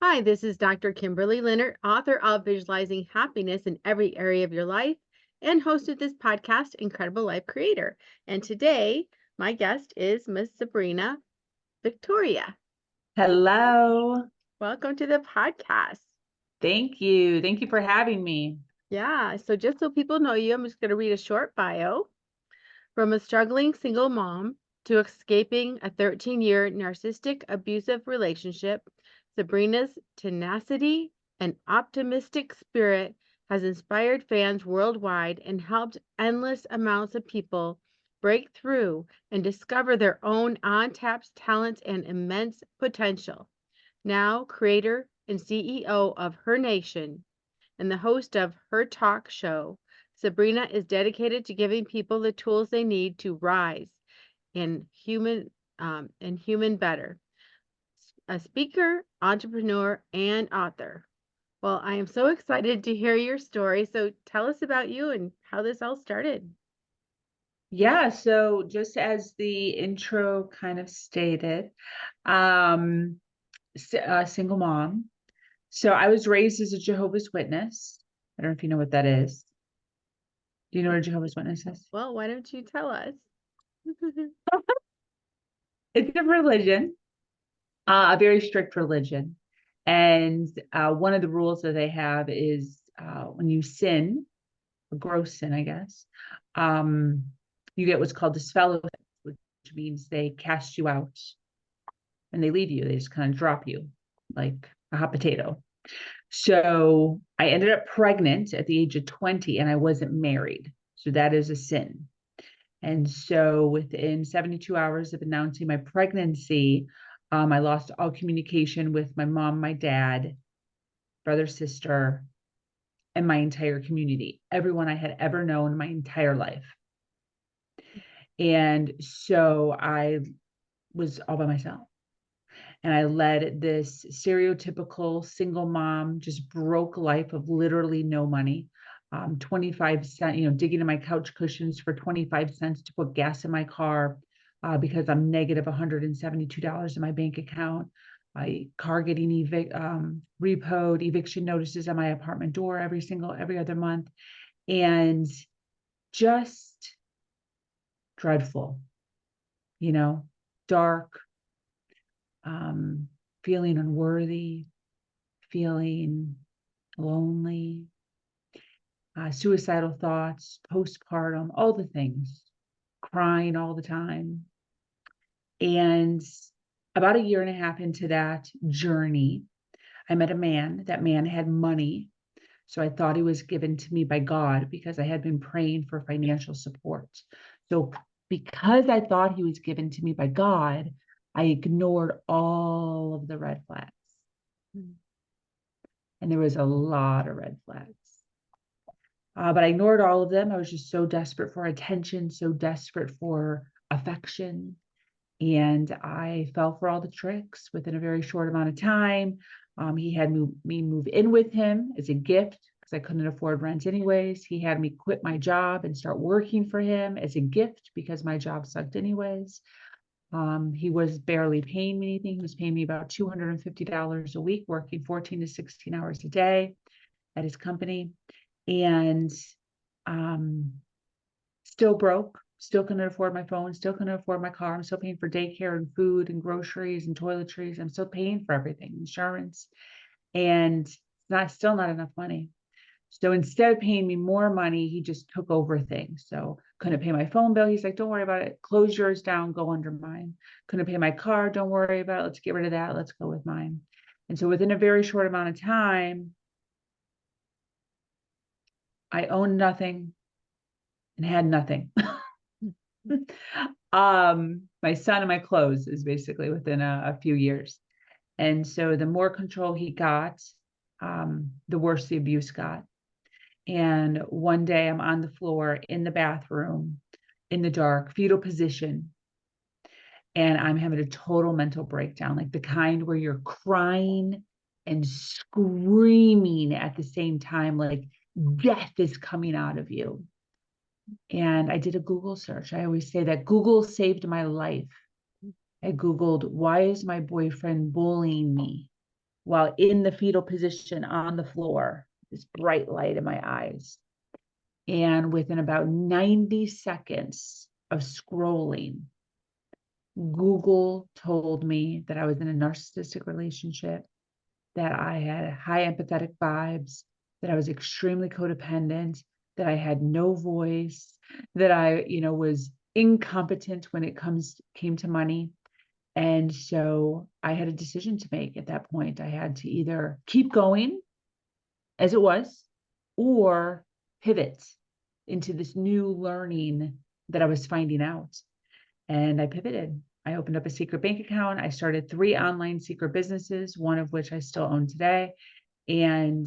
Hi, this is Dr. Kimberley Linert, author of Visualizing Happiness in Every Area of Your Life and host of this podcast, Incredible Life Creator. And today, my guest is Miss Sabrina Victoria. Hello. Welcome to the podcast. Thank you. Thank you for having me. Yeah, so just so people know you, I'm just going to read a short bio. From a struggling single mom to escaping a 13-year narcissistic abusive relationship, Sabrina's tenacity and optimistic spirit has inspired fans worldwide and helped endless amounts of people break through and discover their own untapped talents and immense potential. Now, creator and CEO of Her Nation and the host of Her Talk Show, Sabrina is dedicated to giving people the tools they need to rise in human better. A speaker, entrepreneur, and author. Well, I am so excited to hear your story. So tell us about you and how this all started. Yeah, so just as the intro kind of stated, um, single mom. So I was raised as a Jehovah's Witness. I don't know if you know what that is. Do you know what a Jehovah's Witness is? Well, why don't you tell us? It's a religion, a very strict religion. And one of the rules that they have is when you sin, a gross sin, I guess, um, you get what's called disfellowship, which means they cast you out and they leave you. They just kind of drop you like a hot potato. So I ended up pregnant at the age of 20 and I wasn't married. So that is a sin. And so within 72 hours of announcing my pregnancy, I lost all communication with my mom, my dad, brother, sister, and my entire community, everyone I had ever known my entire life. And so I was all by myself. And I led this stereotypical single mom, just broke life of literally no money. 25 cents, digging in my couch cushions for 25 cents to put gas in my car because I'm negative $172 in my bank account. My car getting repoed, eviction notices on my apartment door every other month. And just dreadful, dark, feeling unworthy, feeling lonely, suicidal thoughts, postpartum, all the things, crying all the time. And about a year and a half into that journey, I met a man. That man had money. So I thought he was given to me by God because I had been praying for financial support. So because I thought he was given to me by God, I ignored all of the red flags. And there was a lot of red flags. But I ignored all of them. I was just so desperate for attention, so desperate for affection. And I fell for all the tricks within a very short amount of time. He had me move in with him as a gift because I couldn't afford rent anyways. He had me quit my job and start working for him as a gift because my job sucked anyways. He was barely paying me anything. He was paying me about $250 a week, working 14 to 16 hours a day at his company. And still broke, still couldn't afford my phone, still couldn't afford my car. I'm still paying for daycare and food and groceries and toiletries. I'm still paying for everything, insurance, and still not enough money. So instead of paying me more money, he just took over things. So couldn't pay my phone bill. He's like, don't worry about it. Close yours down, go under mine. Couldn't pay my car. Don't worry about it. Let's get rid of that. Let's go with mine. And so within a very short amount of time, I owned nothing and had nothing. My son and my clothes is basically within a few years. And so the more control he got, the worse the abuse got. And one day I'm on the floor in the bathroom in the dark, fetal position. And I'm having a total mental breakdown, like the kind where you're crying and screaming at the same time, like death is coming out of you. And I did a Google search. I always say that Google saved my life. I Googled, why is my boyfriend bullying me? while in the fetal position on the floor, this bright light in my eyes. And within about 90 seconds of scrolling, Google told me that I was in a narcissistic relationship, that I had high empathetic vibes, that I was extremely codependent, that I had no voice, that I, was incompetent when it came to money. And so I had a decision to make at that point. I had to either keep going as it was or pivot into this new learning that I was finding out. And I pivoted. I opened up a secret bank account. I started 3 online secret businesses, one of which I still own today, and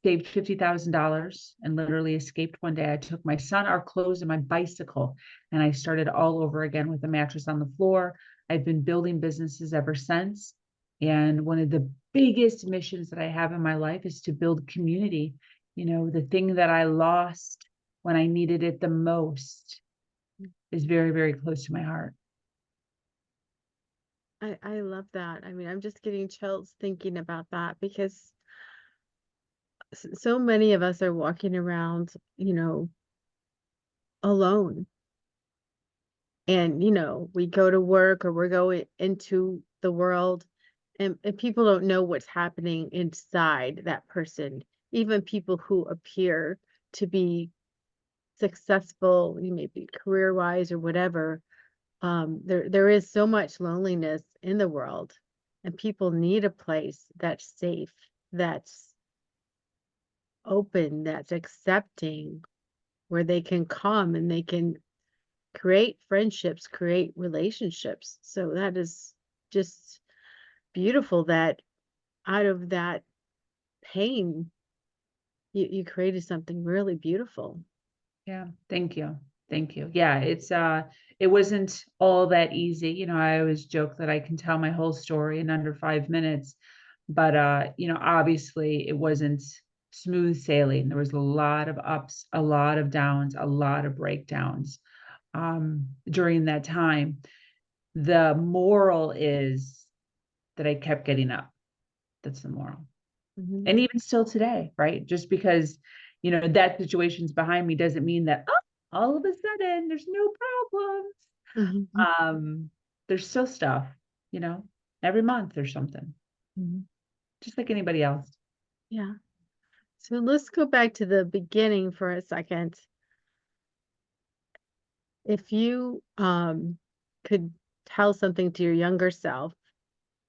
saved $50,000 and literally escaped one day. I took my son, our clothes, and my bicycle, and I started all over again with a mattress on the floor. I've been building businesses ever since. And one of the biggest missions that I have in my life is to build community. The thing that I lost when I needed it the most is very, very close to my heart. I love that. I mean, I'm just getting chills thinking about that because so many of us are walking around, alone. And, we go to work or we're going into the world and people don't know what's happening inside that person. Even people who appear to be successful, maybe career-wise or whatever, there is so much loneliness in the world, and people need a place that's safe, that's open, that's accepting, where they can come and they can create friendships, create relationships. So that is just beautiful that out of that pain, you created something really beautiful. Yeah, thank you. Thank you. Yeah, it wasn't all that easy. I always joke that I can tell my whole story in under 5 minutes, but obviously it wasn't smooth sailing. There was a lot of ups, a lot of downs, a lot of breakdowns during that time. The moral is that I kept getting up. That's the moral. Mhm. And even still today, right? Just because, that situation's behind me doesn't mean that, all of a sudden there's no problems. Mhm. There's still stuff, every month there's something, Mhm. just like anybody else. Yeah. So let's go back to the beginning for a second. If you could tell something to your younger self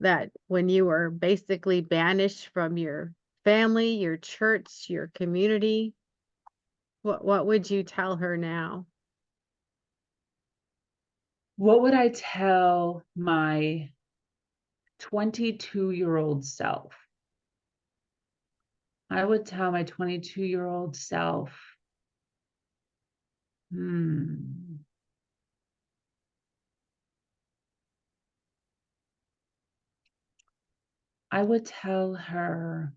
that when you were basically banished from your family, your church, your community, what would you tell her now? What would I tell my 22-year-old self? I would tell my 22-year-old self, I would tell her,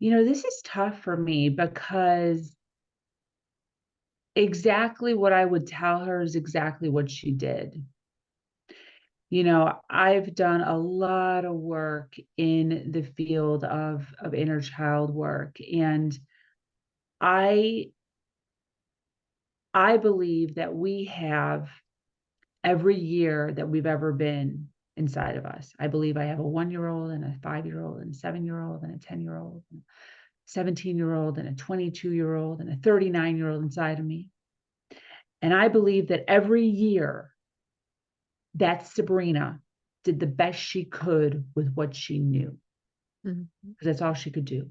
this is tough for me because exactly what I would tell her is exactly what she did. I've done a lot of work in the field of inner child work, and I believe that we have every year that we've ever been inside of us. I believe I have a 1-year-old and a 5-year-old and a 7-year-old and a 10-year-old, and a 17-year-old and a 22-year-old and a 39-year-old inside of me. And I believe that every year that Sabrina did the best she could with what she knew, Mhm. because that's all she could do.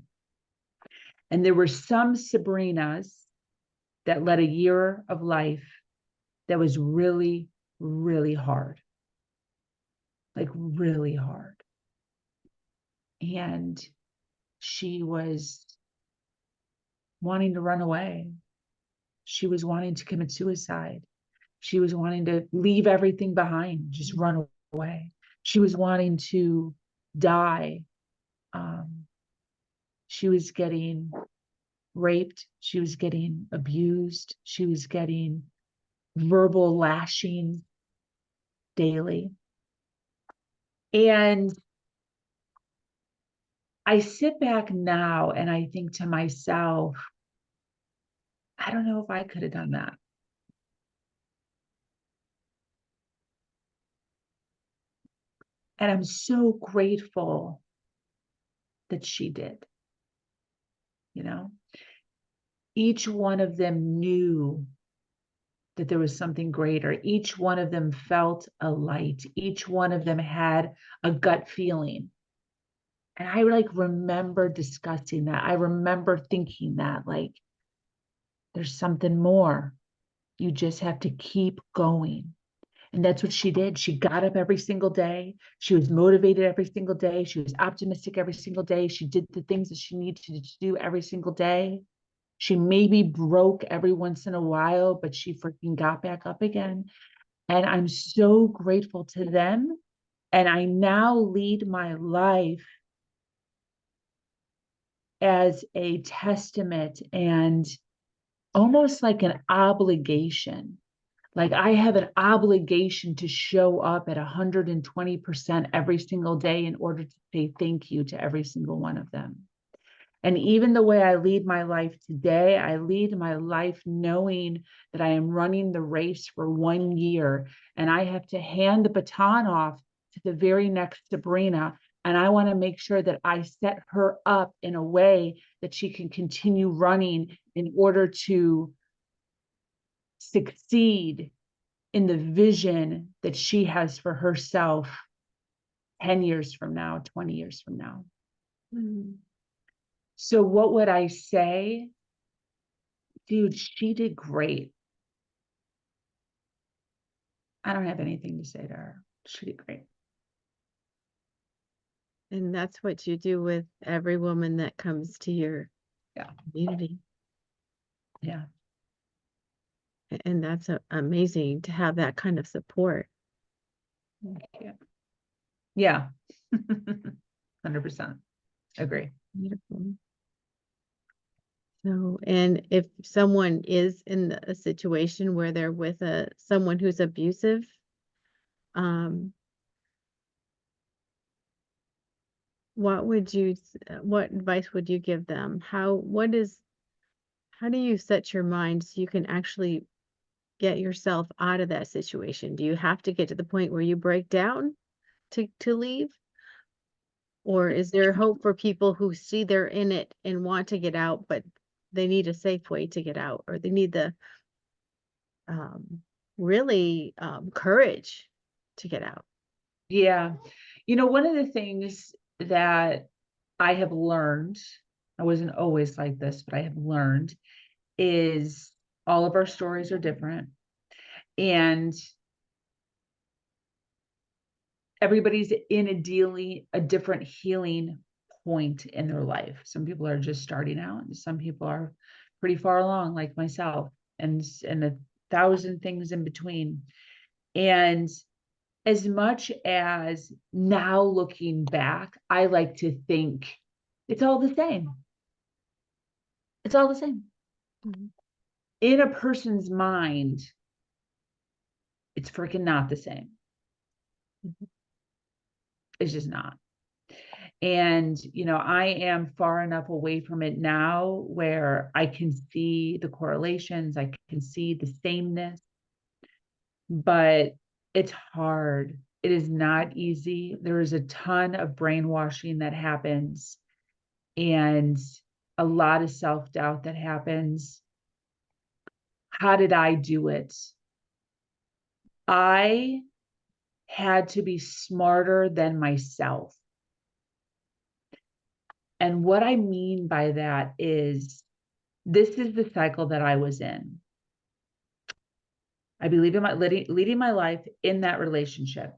And there were some Sabrinas that led a year of life that was really, really hard, like really hard. And she was wanting to run away. She was wanting to commit suicide. She was wanting to leave everything behind, just run away. She was wanting to die. She was getting raped. She was getting abused. She was getting verbal lashing daily. And I sit back now and I think to myself, I don't know if I could have done that. And I'm so grateful that she did, you know? Each one of them knew that there was something greater. Each one of them felt a light. Each one of them had a gut feeling. And I like remember discussing that. I remember thinking that like, there's something more. You just have to keep going. And that's what she did. She got up every single day. She was motivated every single day. She was optimistic every single day. She did the things that she needed to do every single day. She maybe broke every once in a while, but she freaking got back up again. And I'm so grateful to them. And I now lead my life as a testament and almost like an obligation. Like I have an obligation to show up at 120% every single day in order to say thank you to every single one of them. And even the way I lead my life today, I lead my life knowing that I am running the race for 1 year and I have to hand the baton off to the very next Sabrina. And I want to make sure that I set her up in a way that she can continue running in order to succeed in the vision that she has for herself 10 years from now, 20 years from now. Mm-hmm. So what would I say? Dude, she did great. I don't have anything to say to her. She did great. And that's what you do with every woman that comes to your Yeah. community. Yeah. And that's amazing to have that kind of support. Yeah. Yeah. 100%. Agree. Beautiful. So, and if someone is in a situation where they're with someone who's abusive, um, what advice would you give them? How do you set your mind so you can actually get yourself out of that situation? Do you have to get to the point where you break down to leave? Or is there hope for people who see they're in it and want to get out, but they need a safe way to get out, or they need the really courage to get out? Yeah. You know, one of the things that I have learned, I wasn't always like this, but I have learned is all of our stories are different. And everybody's in a different healing point in their life. Some people are just starting out, and some people are pretty far along, like myself, and 1,000 things in between. And as much as now looking back, I like to think it's all the same. It's all the same. Mm-hmm. In a person's mind, it's freaking not the same. Mm-hmm. It's just not. And, you know, I am far enough away from it now where I can see the correlations, I can see the sameness, but it's hard. It is not easy. There is a ton of brainwashing that happens and a lot of self-doubt that happens. How did I do it? I had to be smarter than myself. And what I mean by that is this is the cycle that I was in. I believe in leading my life in that relationship.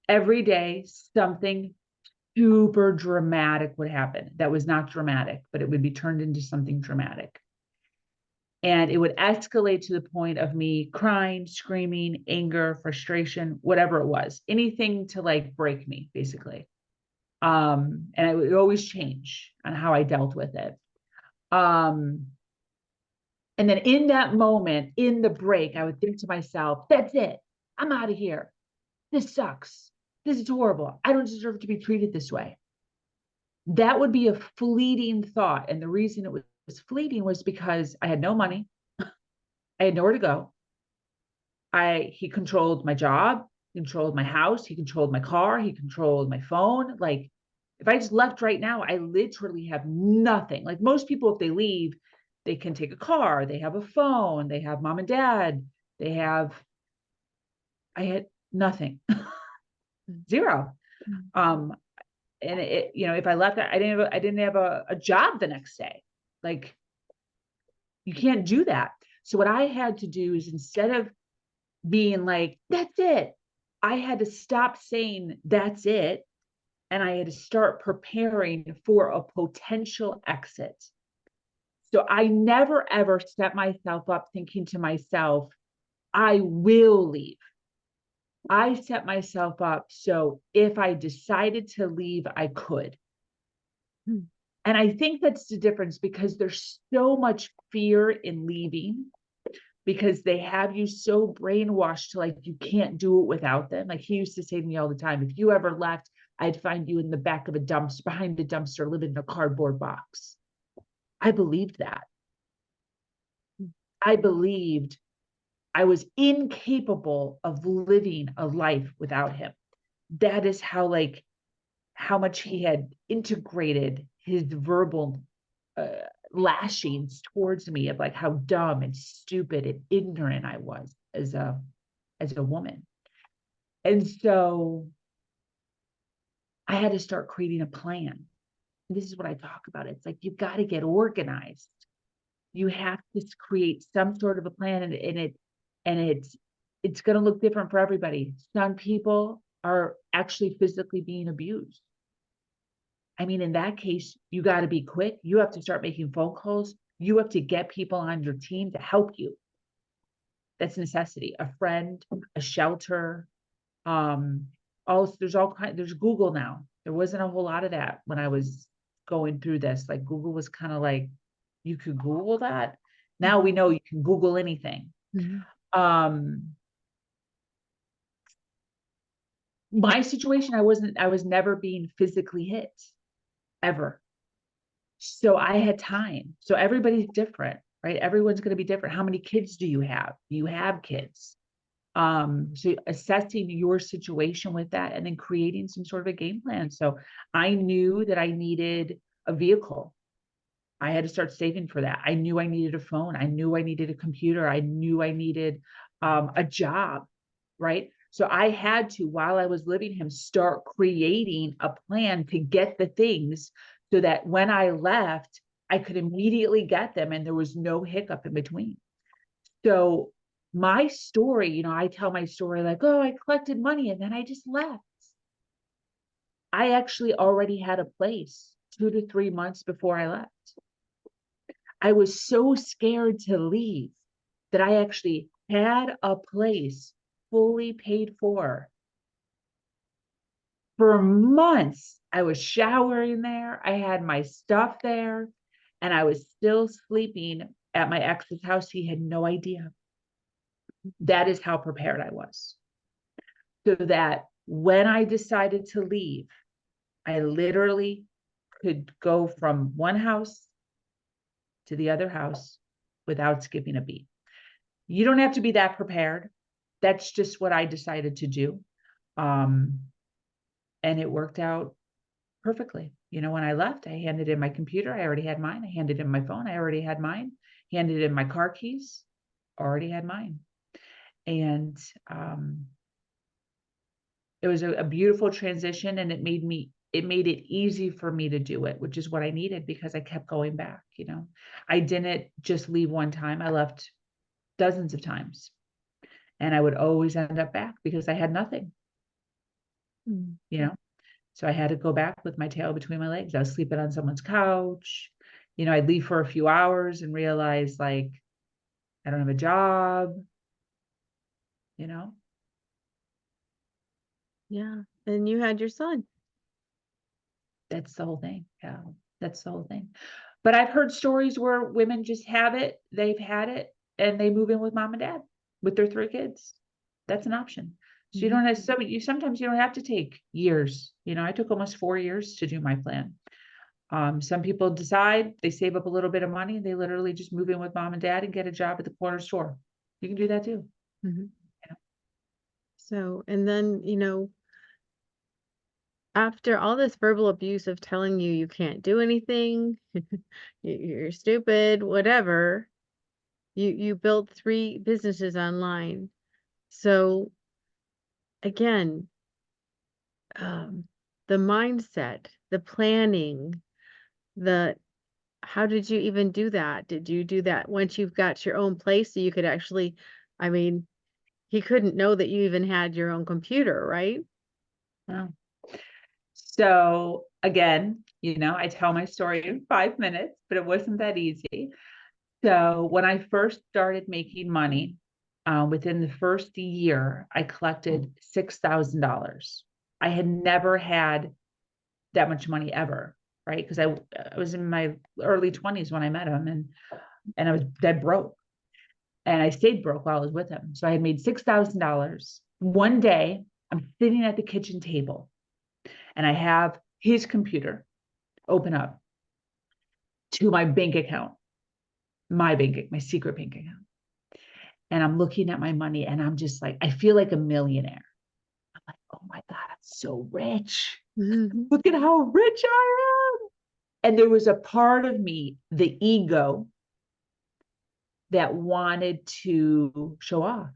Every day, something super dramatic would happen. That was not dramatic, but it would be turned into something dramatic. And it would escalate to the point of me crying, screaming, anger, frustration, whatever it was, anything to like break me, basically. And it would always change on how I dealt with it. And then in that moment, in the break, I would think to myself, that's it. I'm out of here. This sucks. this is horrible. I don't deserve to be treated this way. That would be a fleeting thought. And the reason it was fleeting was because I had no money. I had nowhere to go. He controlled my job, he controlled my house, he controlled my car, he controlled my phone. Like, if I just left right now, I literally have nothing. Like most people, if they leave, they can take a car, they have a phone, they have mom and dad, I had nothing. Zero. And it, if I left, I didn't have a job the next day. Like, you can't do that. So what I had to do is, instead of being like, that's it, I had to stop saying that's it. And I had to start preparing for a potential exit. So I never, ever set myself up thinking to myself, I will leave. I set myself up so if I decided to leave, I could. And I think that's the difference, because there's so much fear in leaving, because they have you so brainwashed to, like, you can't do it without them. Like, he used to say to me all the time, if you ever left, I'd find you in the back of a dumpster, behind the dumpster, living in a cardboard box. I believed that. I believed I was incapable of living a life without him. That is how much he had integrated his verbal lashings towards me, of like how dumb and stupid and ignorant I was as a woman. And so I had to start creating a plan. This is what I talk about. It's like, you've got to get organized. You have to create some sort of a plan, and it's going to look different for everybody. Some people are actually physically being abused. I mean, in that case, you got to be quick. You have to start making phone calls. You have to get people on your team to help you. That's a necessity. A friend, a shelter. There's Google now. There wasn't a whole lot of that when I was going through this. Like, Google was kind of like, you could Google that. Now we know you can Google anything. My situation, I was never being physically hit, ever. So I had time. So everybody's different, right? Everyone's going to be different. How many kids do you have? Do you have kids? So assessing your situation with that, and then creating some sort of a game plan. So I knew that I needed a vehicle. I had to start saving for that. I knew I needed a phone. I knew I needed a computer. I knew I needed a job, right? So I had to, while I was living him, start creating a plan to get the things, so that when I left, I could immediately get them and there was no hiccup in between. So my story, I tell my story like, oh, I collected money and then I just left. I actually already had a place 2 to 3 months before I left. I was so scared to leave that I actually had a place fully paid for months. I was showering there. I had my stuff there, and I was still sleeping at my ex's house. He had no idea. That is how prepared I was. So that when I decided to leave, I literally could go from one house to the other house without skipping a beat. You don't have to be that prepared. That's just what I decided to do. And it worked out perfectly. When I left, I handed in my computer. I already had mine. I handed in my phone. I already had mine. Handed in my car keys. Already had mine. And it was a beautiful transition, and it made it easy for me to do it, which is what I needed, because I kept going back. I didn't just leave one time. I left dozens of times, and I would always end up back because I had nothing. So I had to go back with my tail between my legs. I was sleeping on someone's couch. I'd leave for a few hours and realize, like, I don't have a job. Yeah. And you had your son. That's the whole thing. Yeah, that's the whole thing. But I've heard stories where women just have it, they've had it, and they move in with mom and dad with their 3 kids. That's an option. So you don't have sometimes you don't have to take years. I took almost 4 years to do my plan. Some people decide they save up a little bit of money and they literally just move in with mom and dad and get a job at the corner store. You can do that too. Mhm. So, and then, after all this verbal abuse of telling you can't do anything, you're stupid, whatever, you built 3 businesses online. So again, the mindset, the planning, the how did you even do that? Did you do that once you've got your own place so you could actually, I mean, he couldn't know that you even had your own computer, right? Wow. So again, I tell my story in 5 minutes, but it wasn't that easy. So when I first started making money, within the first year, I collected $6,000. I had never had that much money ever, right? Because I was in my early 20s when I met him, and I was dead broke. And I stayed broke while I was with him. So I had made $6,000. One day, I'm sitting at the kitchen table and I have his computer open up to my bank account, my secret bank account. And I'm looking at my money and I'm just like, I feel like a millionaire. I'm like, oh my God, I'm so rich. Mhm. Look at how rich I am. And there was a part of me, the ego, that wanted to show off,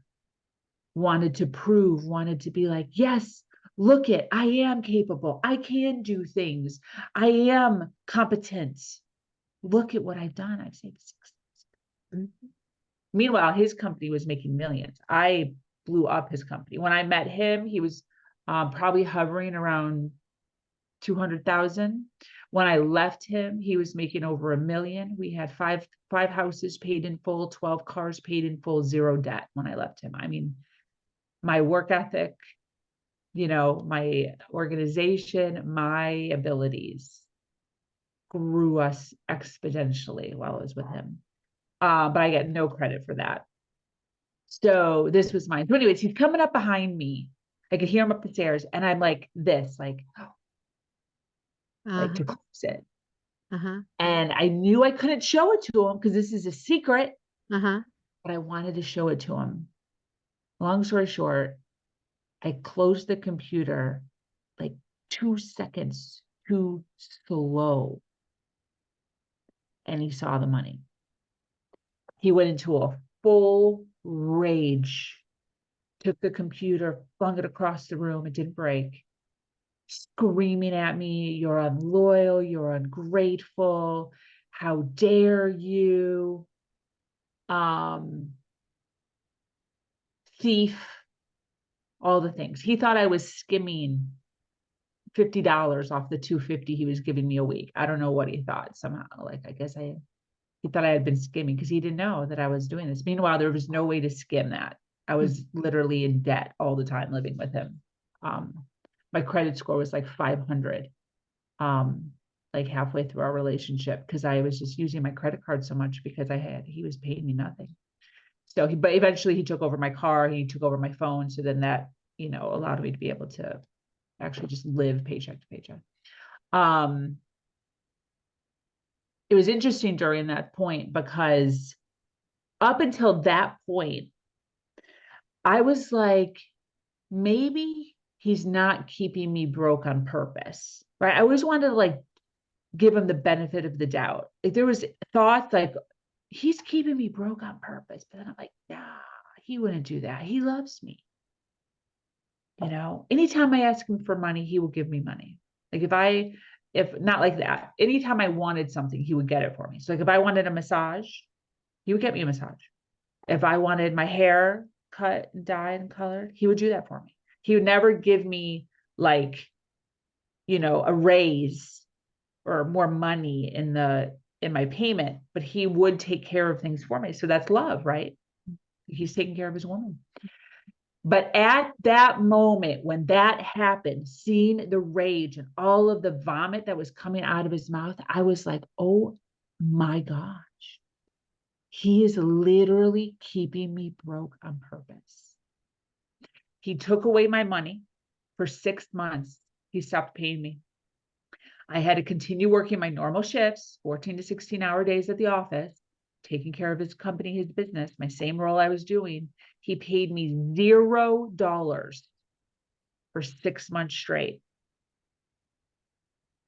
wanted to prove, wanted to be like, yes, look it, I am capable. I can do things. I am competent. Look at what I've done. I've saved 6,000. Mhm. Meanwhile, his company was making millions. I blew up his company. When I met him, he was probably hovering around 200,000. When I left him, he was making over $1 million. We had five houses paid in full, 12 cars paid in full, 0 debt when I left him. I mean, my work ethic, my organization, my abilities grew us exponentially while I was with him. But I get no credit for that. So this was mine. So anyways, he's coming up behind me. I could hear him up the stairs, and I'm like this, like Uh-huh. to close it. Uh-huh. And I knew I couldn't show it to him because this is a secret, Uh-huh. but I wanted to show it to him. Long story short, I closed the computer like 2 seconds too slow, and he saw the money. He went into a full rage, took the computer, flung it across the room. It didn't break, screaming at me, "You're unloyal, you're ungrateful, how dare you, um, thief," all the things. He thought I was skimming $50 off the $250 he was giving me a week. I don't know what he thought. Somehow, like, I guess he thought I had been skimming because he didn't know that I was doing this. Meanwhile, there was no way to skim that. I was literally in debt all the time living with him. My credit score was like 500, like halfway through our relationship, because I was just using my credit card so much because he was paying me nothing. So but eventually he took over my car, he took over my phone. So then that, allowed me to be able to actually just live paycheck to paycheck. It was interesting during that point because up until that point, I was like, maybe he's not keeping me broke on purpose, right? I always wanted to like give him the benefit of the doubt. Like there was thoughts like, he's keeping me broke on purpose. But then I'm like, nah, he wouldn't do that. He loves me. Anytime I ask him for money, he will give me money. Like if not like that, anytime I wanted something, he would get it for me. So like if I wanted a massage, he would get me a massage. If I wanted my hair cut and dyed and colored, he would do that for me. He would never give me like, a raise or more money in my payment, but he would take care of things for me. So that's love, right? He's taking care of his woman. But at that moment, when that happened, seeing the rage and all of the vomit that was coming out of his mouth, I was like, oh my gosh, he is literally keeping me broke on purpose. He took away my money for 6 months. He stopped paying me. I had to continue working my normal shifts, 14 to 16-hour days at the office, taking care of his company, his business, my same role I was doing. He paid me $0 for 6 months straight.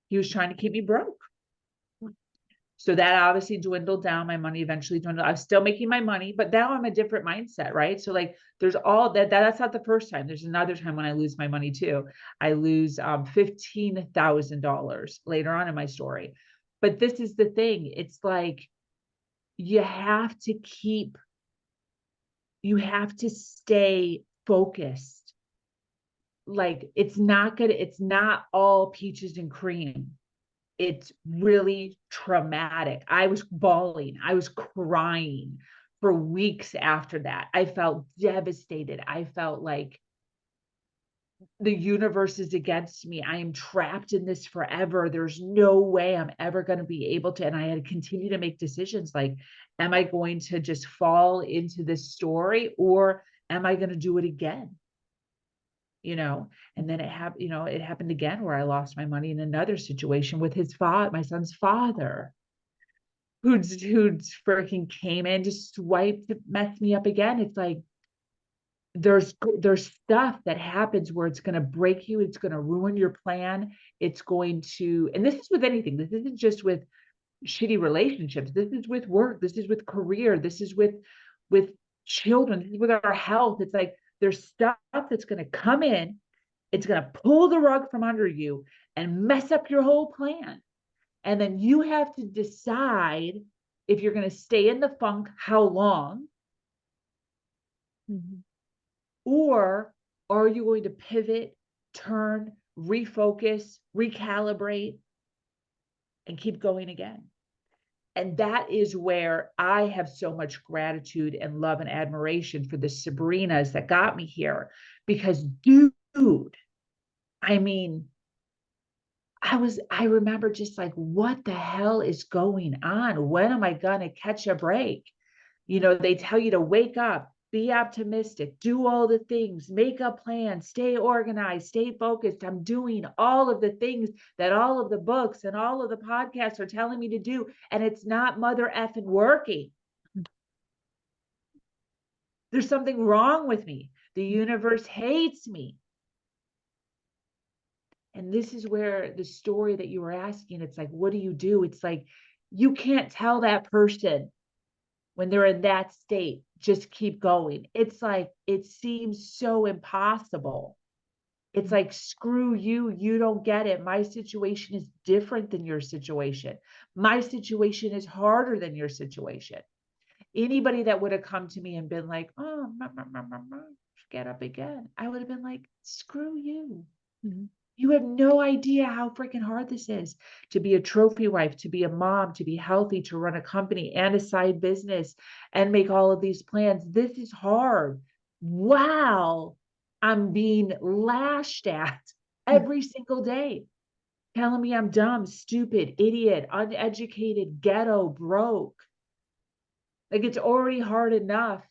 He was trying to keep me broke. So that obviously dwindled down. My money eventually dwindled. I was still making my money, but now I'm a different mindset, right? So like there's all that's not the first time. There's another time when I lose my money too. I lose $15,000 later on in my story. But this is the thing. It's like you have to stay focused. Like it's not all peaches and cream. It's really traumatic. I was bawling. I was crying for weeks after that. I felt devastated. I felt like the universe is against me. I am trapped in this forever. There's no way I'm ever going to be able to. And I had to continue to make decisions like, am I going to just fall into this story or am I going to do it again? And then it happened again where I lost my money in another situation with my son's father, who'd freaking came in, just swiped, messed me up again. It's like, there's stuff that happens where it's going to break you. It's going to ruin your plan. It's going to, and this is with anything. This isn't just with shitty relationships. This is with work. This is with career. This is with children. This is with our health. It's like, there's stuff that's going to come in. It's going to pull the rug from under you and mess up your whole plan. And then you have to decide if you're going to stay in the funk, how long, or are you going to pivot, turn, refocus, recalibrate, and keep going again? And that is where I have so much gratitude and love and admiration for the Sabrinas that got me here. Because, dude, I mean, I remember just like, what the hell is going on? When am I going to catch a break? They tell you to wake up, be optimistic, do all the things, make a plan, stay organized, stay focused. I'm doing all of the things that all of the books and all of the podcasts are telling me to do. And it's not mother effing working. There's something wrong with me. The universe hates me. And this is where the story that you were asking, it's like, what do you do? It's like, you can't tell that person when they're in that state, just keep going. It's like, it seems so impossible. It's like, screw you. You don't get it. My situation is different than your situation. My situation is harder than your situation. Anybody that would have come to me and been like, oh, get up again, I would have been like, screw you. You have no idea how freaking hard this is to be a trophy wife, to be a mom, to be healthy, to run a company and a side business and make all of these plans. This is hard. Wow. I'm being lashed at every single day, telling me I'm dumb, stupid, idiot, uneducated, ghetto, broke. Like, it's already hard enough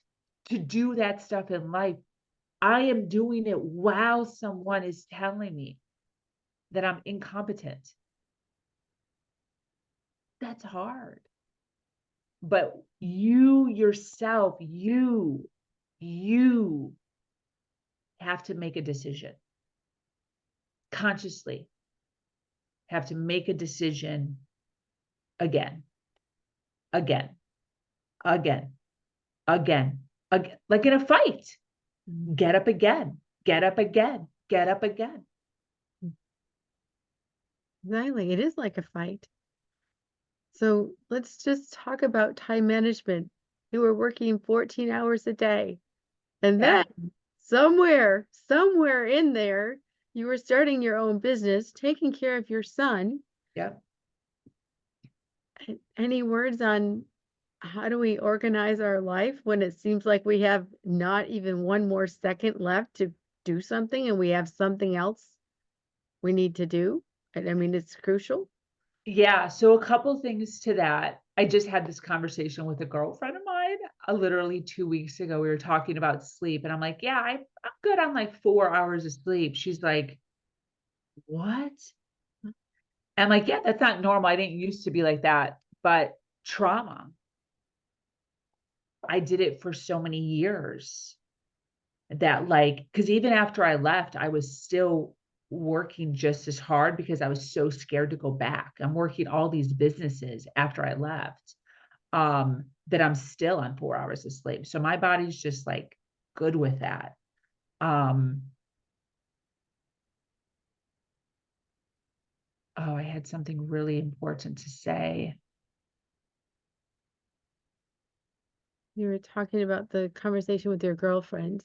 to do that stuff in life. I am doing it while someone is telling me that I'm incompetent. That's hard. But you yourself, you have to make a decision. Consciously have to make a decision again, again, again, again, again, like in a fight. Get up again, get up again, get up again. Exactly. It is like a fight. So let's just talk about time management. You were working 14 hours a day. And then somewhere in there, you were starting your own business, taking care of your son. Yep. Any words on how do we organize our life when it seems like we have not even one more second left to do something and we have something else we need to do? And I mean, it's crucial. Yeah. So a couple things to that. I just had this conversation with a girlfriend of mine literally 2 weeks ago, we were talking about sleep, and I'm like, yeah, I'm good on like 4 hours of sleep. She's like, what? I'm like, yeah, that's not normal. I didn't used to be like that, but trauma. I did it for so many years that like, because even after I left, I was still working just as hard because I was so scared to go back. I'm working all these businesses after I left, that I'm still on 4 hours of sleep. So my body's just like good with that. Um, oh, I had something really important to say. You were talking about the conversation with your girlfriend.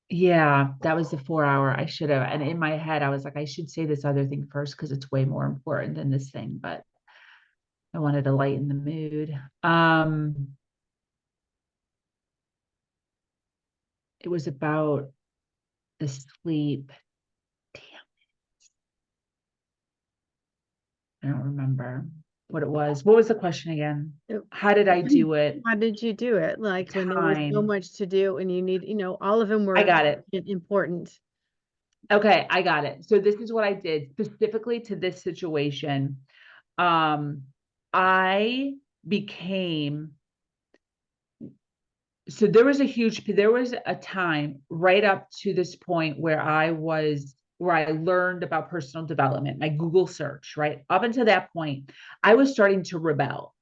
Yeah, that was the 4 hour. I should have. And in my head, I was like, I should say this other thing first because it's way more important than this thing, but I wanted to lighten the mood. It was about the sleep. Damn, I don't remember what it was. What was the question again? Uh, How did I do it? How did you do it? Like when there was so Time. much to do and you need, all of them I were got it. important. Okay, I got it. So this is what I did specifically to this situation. Um, I became so there was a time right up to this point where I learned about personal development, my Google search, right? Up until that point, I was starting to rebel.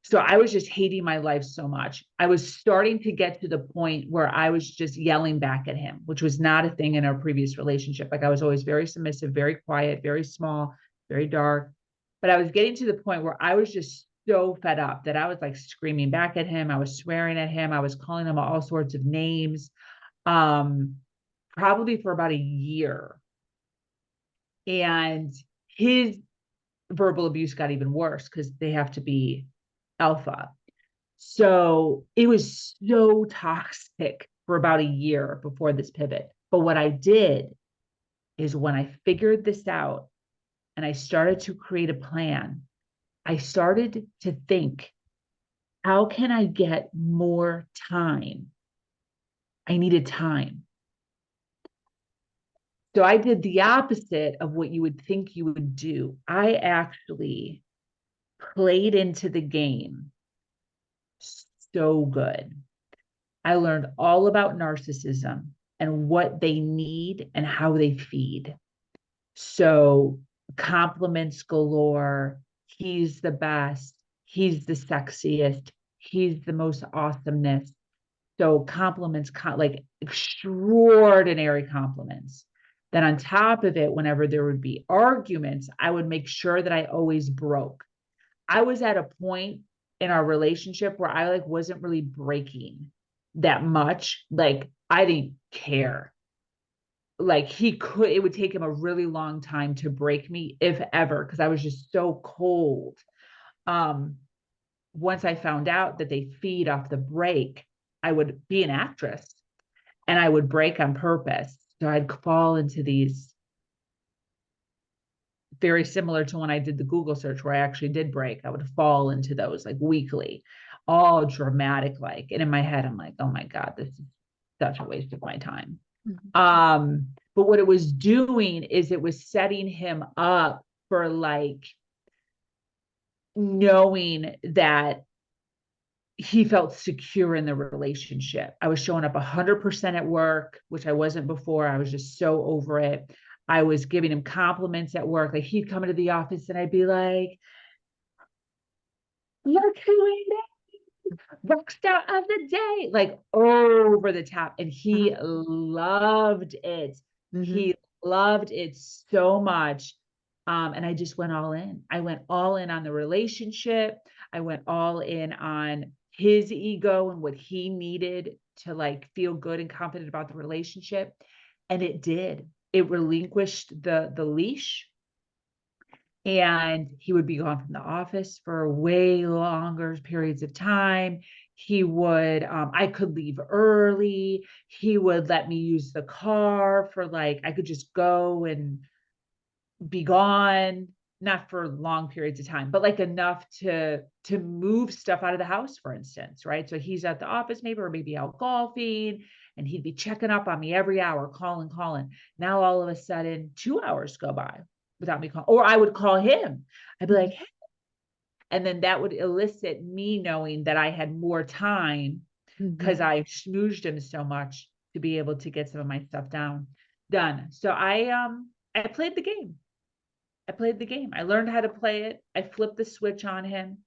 So I was just hating my life so much. I was starting to get to the point where I was just yelling back at him, which was not a thing in our previous relationship. Like I was always very submissive, very quiet, very small, very dark. But I was getting to the point where I was just so fed up that I was like screaming back at him. I was swearing at him. I was calling him all sorts of names, um, probably for about a year. And his verbal abuse got even worse because they have to be alpha. So it was so toxic for about a year before this pivot. But what I did is when I figured this out and I started to create a plan, I started to think, how can I get more time? I needed time. So I did the opposite of what you would think you would do. I actually played into the game so good. I learned all about narcissism and what they need and how they feed. So compliments galore. He's the best. He's the sexiest. He's the most awesomeness. So compliments, like extraordinary compliments. Then on top of it, whenever there would be arguments, I would make sure that I always broke. I was at a point in our relationship where I like wasn't really breaking that much. Like I didn't care. Like it would take him a really long time to break me, if ever, because I was just so cold. Um, Once I found out that they feed off the break, I would be an actress and I would break on purpose. So I'd fall into these very similar to when I did the Google search where I actually did break. I would fall into those like weekly, all dramatic like. And in my head, I'm like, oh my God, this is such a waste of my time. But what it was doing is it was setting him up for like knowing that he felt secure in the relationship. I was showing up 100% at work, which I wasn't before. I was just so over it. I was giving him compliments at work. Like he'd come into the office and I'd be like, look who it is, rock star of the day, like over the top. And he loved it. Mm-hmm. He loved it so much. And I just went all in. I went all in on the relationship. I went all in on his ego and what he needed to like feel good and confident about the relationship. And it did. It relinquished the leash, and he would be gone from the office for way longer periods of time. He would, I could leave early. He would let me use the car for like, I could just go and be gone. not for long periods of time, but like enough to move stuff out of the house, for instance, right? So he's at the office maybe, or maybe out golfing, and he'd be checking up on me every hour, calling. Now all of a sudden, 2 hours go by without me calling, or I would call him. I'd be like, Mhm. "Hey," and then that would elicit me knowing that I had more time because Mhm. I schmoozed him so much to be able to get some of my stuff done. So I played the game. I played the game. I learned how to play it. I flipped the switch on him,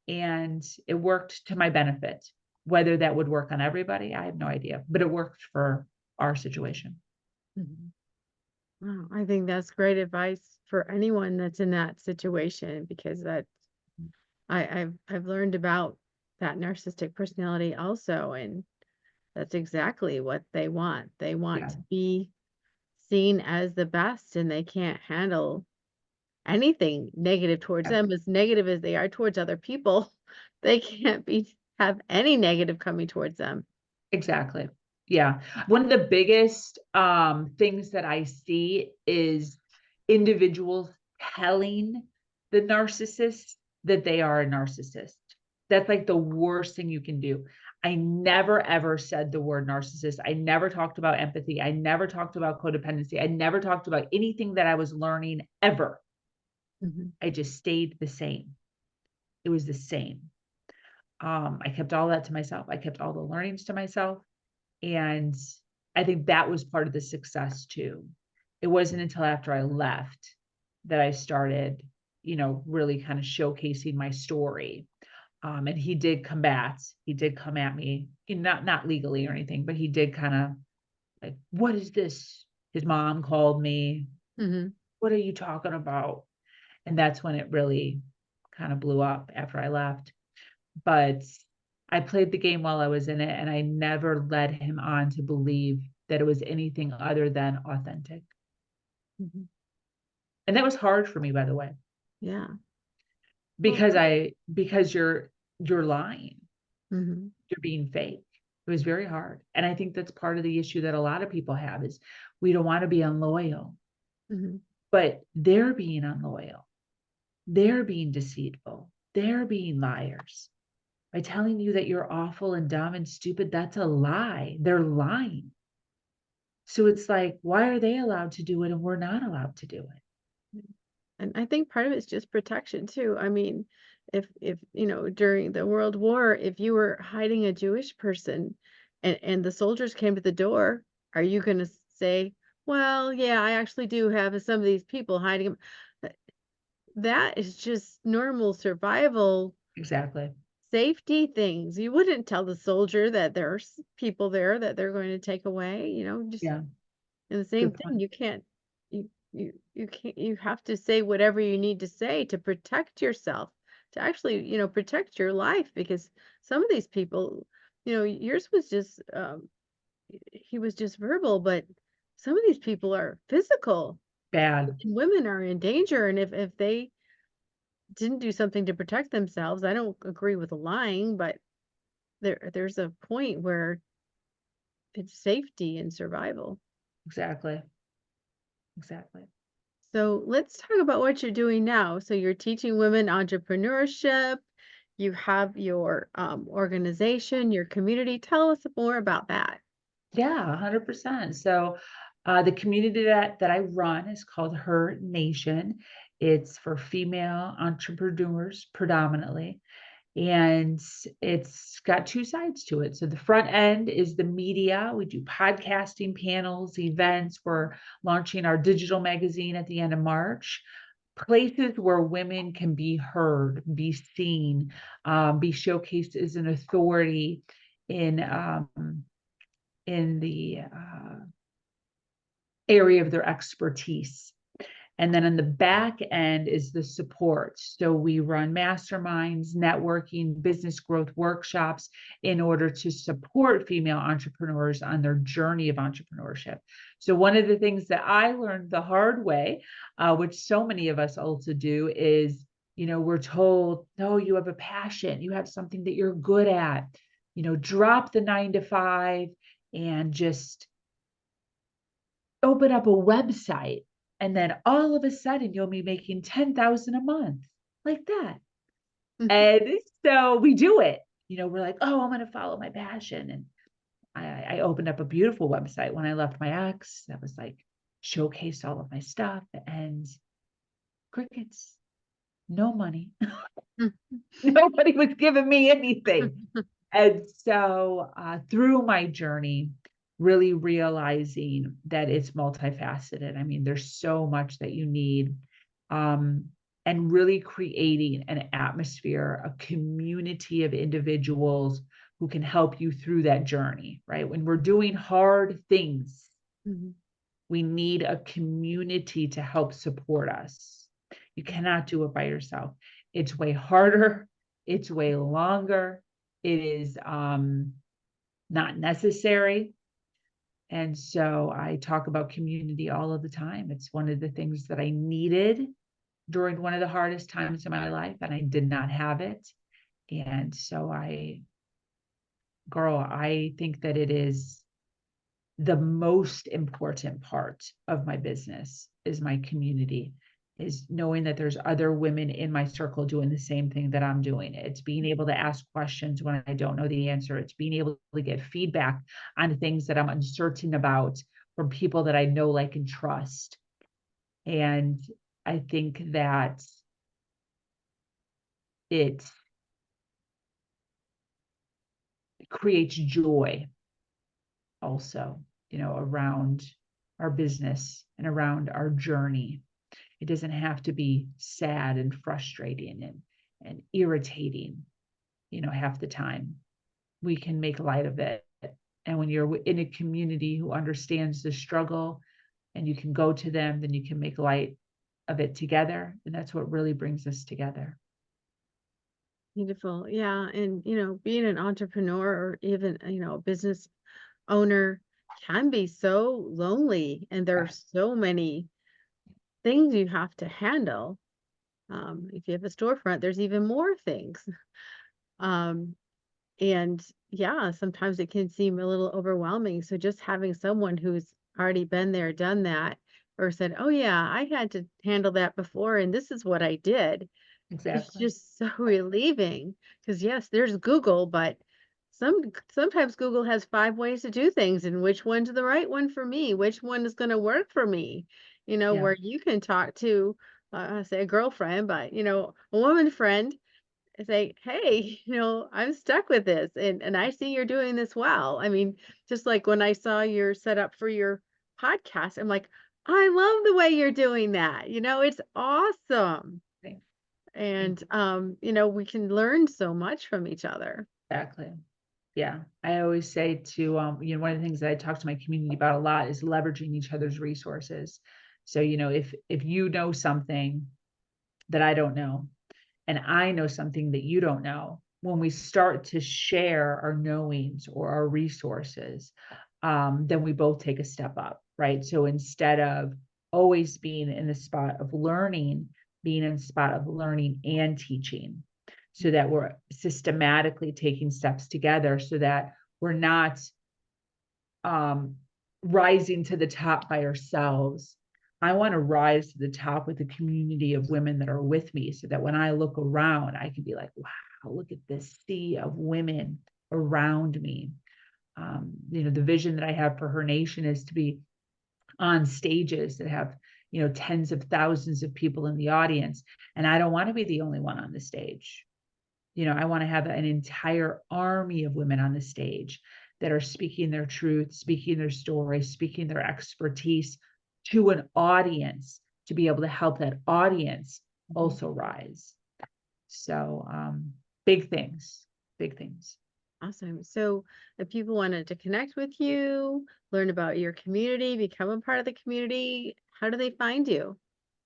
and it worked to my benefit. Whether that would work on everybody, I have no idea, but it worked for our situation. Mhm. Wow, I think that's great advice for anyone that's in that situation because I've learned about that narcissistic personality also, and that's exactly what they want. They want Yeah, to be seen as the best, and they can't handle anything negative towards yeah, them, as negative as they are towards other people. They can't be have any negative coming towards them. exactly. Yeah. One of the biggest things that I see is individuals telling the narcissist that they are a narcissist. That's like the worst thing you can do. I never ever said the word narcissist. I never talked about empathy. I never talked about codependency. I never talked about anything that I was learning ever. Mhm. I just stayed the same. It was the same. I kept all that to myself. I kept all the learnings to myself. And I think that was part of the success too. It wasn't until after I left that I started, really kind of showcasing my story. And he did come at me, not legally or anything, but he did kind of like, what is this? His mom called me. Mhm. What are you talking about? And that's when it really kind of blew up after I left. But I played the game while I was in it, and I never led him on to believe that it was anything other than authentic. Mhm. And that was hard for me, by the way, Yeah. Well, because you're lying, mhm. you're being fake. It was very hard. And I think that's part of the issue that a lot of people have is we don't want to be unloyal, Mhm. but they're being unloyal. They're being deceitful. They're being liars. By telling you that you're awful and dumb and stupid, that's a lie. They're lying. So it's like, why are they allowed to do it and we're not allowed to do it? And I think part of it's just protection too. I mean, if during the World War, if you were hiding a Jewish person and the soldiers came to the door, are you going to say, "Well, yeah, I actually do have some of these people hiding 'em." Th- That is just normal survival Exactly. safety things. You wouldn't tell the soldier that there's people there that they're going to take away, just Yeah. and the same Good thing, point. you can't you can't you have to say whatever you need to say to protect yourself, to actually, protect your life because some of these people, yours was just he was just verbal, but some of these people are physical. Bad. And women are in danger, and if they didn't do something to protect themselves, I don't agree with lying, but there's a point where it's safety and survival. Exactly. Exactly. So let's talk about what you're doing now. So you're teaching women entrepreneurship. You have your organization, your community. Tell us more about that. Yeah, 100%. So the community that I run is called Her Nation. It's for female entrepreneurs predominantly. And it's got two sides to it. So the front end is the media. We do podcasting, panels, events. We're launching our digital magazine at the end of March. Places where women can be heard, be seen, be showcased as an authority in the area of their expertise. And then on the back end is the support. So we run masterminds, networking, business growth workshops in order to support female entrepreneurs on their journey of entrepreneurship. So one of the things that I learned the hard way, which so many of us also do, is, we're told, no, you have a passion, you have something that you're good at, drop the 9 to 5 and just open up a website And then all of a sudden you'll be making 10,000 a month like that. And so we do it, we're like, oh, I'm going to follow my passion. And I opened up a beautiful website when I left my ex that was like showcased all of my stuff, and crickets, no money. Nobody was giving me anything. And so through my journey, really realizing that it's multifaceted. I mean, there's so much that you need. And really creating an atmosphere, a community of individuals who can help you through that journey, right? When we're doing hard things, we need a community to help support us. You cannot do it by yourself. It's way harder. It's way longer. It is not necessary. And so I talk about community all of the time. It's one of the things that I needed during one of the hardest times in my life, and I did not have it. And so I think that it is the most important part of my business is my community, is knowing that there's other women in my circle doing the same thing that I'm doing. It's being able to ask questions when I don't know the answer. It's being able to get feedback on things that I'm uncertain about from people that I know, like, and trust. And I think that it creates joy also, around our business and around our journey. It doesn't have to be sad and frustrating and irritating, half the time. We can make light of it. And when you're in a community who understands the struggle and you can go to them, then you can make light of it together. And that's what really brings us together. Beautiful. Yeah. And, being an entrepreneur or even, a business owner can be so lonely, and there are so many things you have to handle. If you have a storefront, there's even more things. And yeah, sometimes it can seem a little overwhelming. So just having someone who's already been there, done that, or said, oh yeah, I had to handle that before, and this is what I did. It's Exactly. just so relieving, because yes, there's Google, but sometimes Google has 5 ways to do things, and which one's the right one for me? Which one is going to work for me? Yeah, Where you can talk to, say a girlfriend, but a woman friend, and say, hey, I'm stuck with this, and I see you're doing this well. I mean, just like when I saw your setup for your podcast, I'm like, I love the way you're doing that. It's awesome. thank- And, we can learn so much from each other. exactly. Yeah. I always say to, one of the things that I talk to my community about a lot is leveraging each other's resources. So, if you know something that I don't know, and I know something that you don't know, when we start to share our knowings or our resources, then we both take a step up, right? So instead of always being in the spot of learning, being in the spot of learning and teaching, so that we're systematically taking steps together, so that we're not rising to the top by ourselves. I want to rise to the top with a community of women that are with me, so that when I look around, I can be like, wow, look at this sea of women around me. The vision that I have for Her Nation is to be on stages that have, tens of thousands of people in the audience. And I don't want to be the only one on the stage. I want to have an entire army of women on the stage that are speaking their truth, speaking their story, speaking their expertise to an audience, to be able to help that audience also rise. So big things, big things. Awesome. So if people wanted to connect with you, learn about your community, become a part of the community, how do they find you?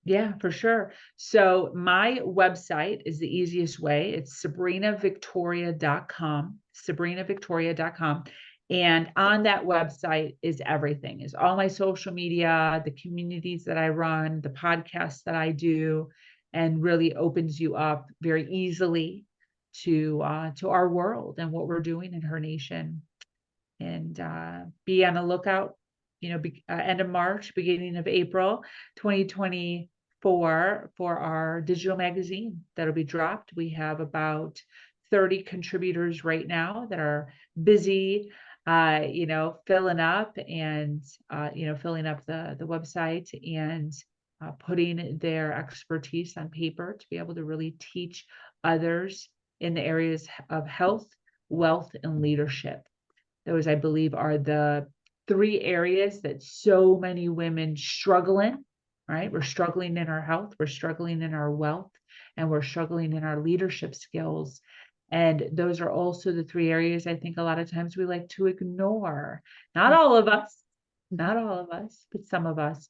Yeah, for sure. So my website is the easiest way. It's sabrinavictoria.com, sabrinavictoria.com. And on that website is everything, is all my social media, the communities that I run, the podcasts that I do, and really opens you up very easily to our world and what we're doing in Her Nation. And be on the lookout, end of March, beginning of April 2024 for our digital magazine that'll be dropped. We have about 30 contributors right now that are busy, filling up and, filling up the website and putting their expertise on paper to be able to really teach others in the areas of health, wealth, and leadership. Those, I believe, are the 3 areas that so many women struggle in, right? We're struggling in our health, we're struggling in our wealth, and we're struggling in our leadership skills. And those are also the 3 areas I think a lot of times we like to ignore. Not all of us, but some of us.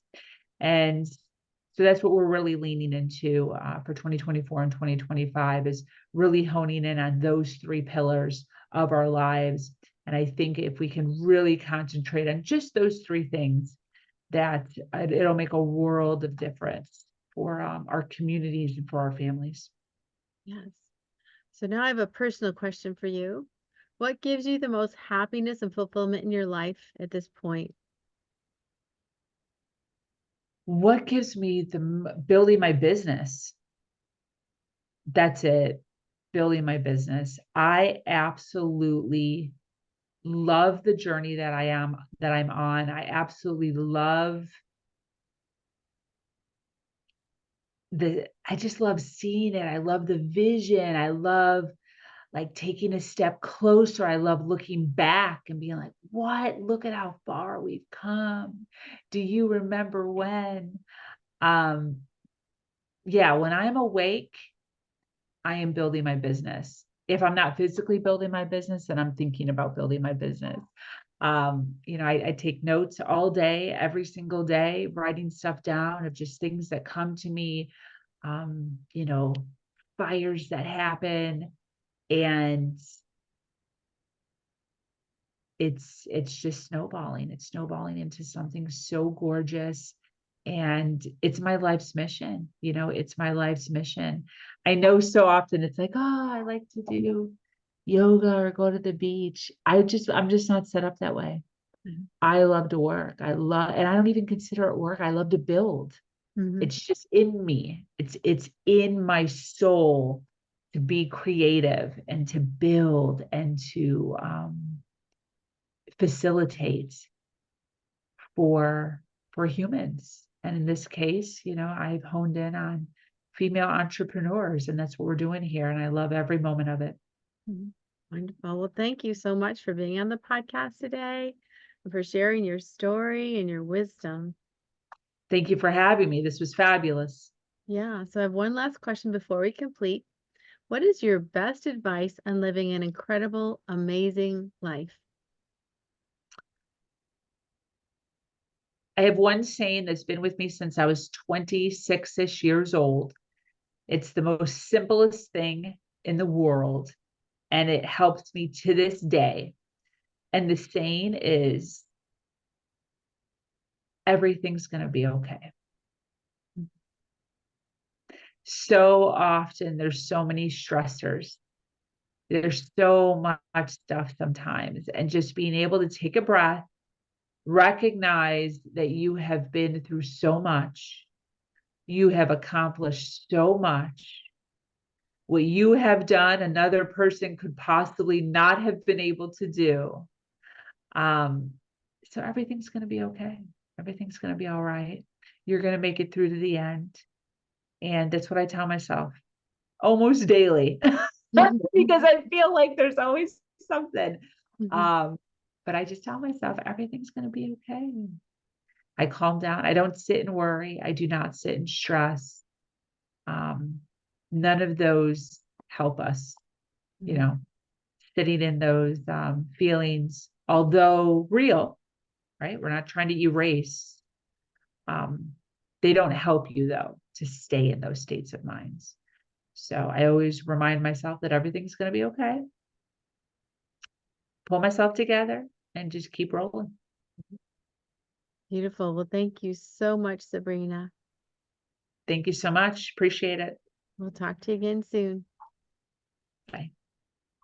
And so that's what we're really leaning into for 2024 and 2025 is really honing in on those 3 pillars of our lives. And I think if we can really concentrate on just those 3 things, that it'll make a world of difference for our communities and for our families. Yes. So now I have a personal question for you. What gives you the most happiness and fulfillment in your life at this point? What gives me building my business? That's it. Building my business. I absolutely love the journey that I'm on. I absolutely love I just love seeing it. I love the vision. I love like taking a step closer. I love looking back and being like, what? Look at how far we've come. Do you remember when? Yeah, when I'm awake, I am building my business. If I'm not physically building my business, then I'm thinking about building my business. I take notes all day, every single day, writing stuff down of just things that come to me, fires that happen. And it's just snowballing. It's snowballing into something so gorgeous. And it's my life's mission. It's my life's mission. I know so often it's like, oh, I like to do yoga or go to the beach. I'm just not set up that way. Mhm. I love to work. And I don't even consider it work. I love to build. Mhm. It's just in me. It's in my soul to be creative and to build and to facilitate for humans. And in this case, I've honed in on female entrepreneurs, and that's what we're doing here. And I love every moment of it. Mhm. Wonderful. Well, thank you so much for being on the podcast today and for sharing your story and your wisdom. Thank you for having me. This was fabulous. Yeah. So I have one last question before we complete. What is your best advice on living an incredible, amazing life? I have one saying that's been with me since I was 26-ish years old. It's the most simplest thing in the world, and it helps me to this day. And the saying is, everything's going to be okay. So often there's so many stressors. There's so much stuff sometimes. And just being able to take a breath, recognize that you have been through so much. You have accomplished so much. What you have done, another person could possibly not have been able to do. So everything's going to be okay. Everything's going to be all right. You're going to make it through to the end. And that's what I tell myself almost daily because I feel like there's always something. Mhm. But I just tell myself everything's going to be okay. I calm down. I don't sit and worry. I do not sit and stress. None of those help us, sitting in those feelings, although real, right? We're not trying to erase. They don't help you, though, to stay in those states of minds. So I always remind myself that everything's going to be okay. Pull myself together and just keep rolling. Beautiful. Well, thank you so much, Sabrina. Thank you so much. Appreciate it. We'll talk to you again soon. Bye.